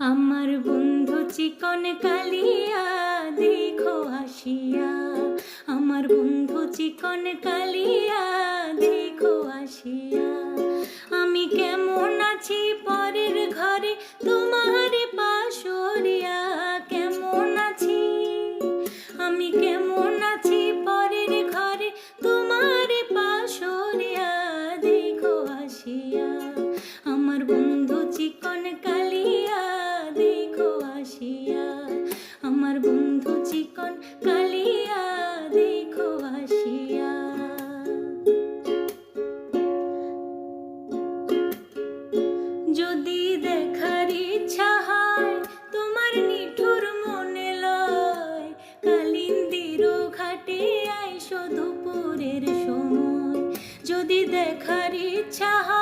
আমার বন্ধু চিকন কালিয়া দেখো আসিয়া, আমার বন্ধু চিকন কালিয়া দেখো আসিয়া। আমি কেমন আছি পরের ঘরে তোমার পাশরিয়া, কেমন আছি আমি কেমন আছি পরের ঘরে তোমার পাশরিয়া দেখো আসিয়া। আমার বন্ধু চিকন কালিয়া দেখো আসিয়া, আমার বন্ধু চিকন কালিয়া দেখো আসিয়া। যদি দেখার ইচ্ছা হয় তোমার নিঠুর মনে লয়, কালিন্দির ঘাটে আইসো দুপুরের সময়। যদি দেখার ইচ্ছা হয়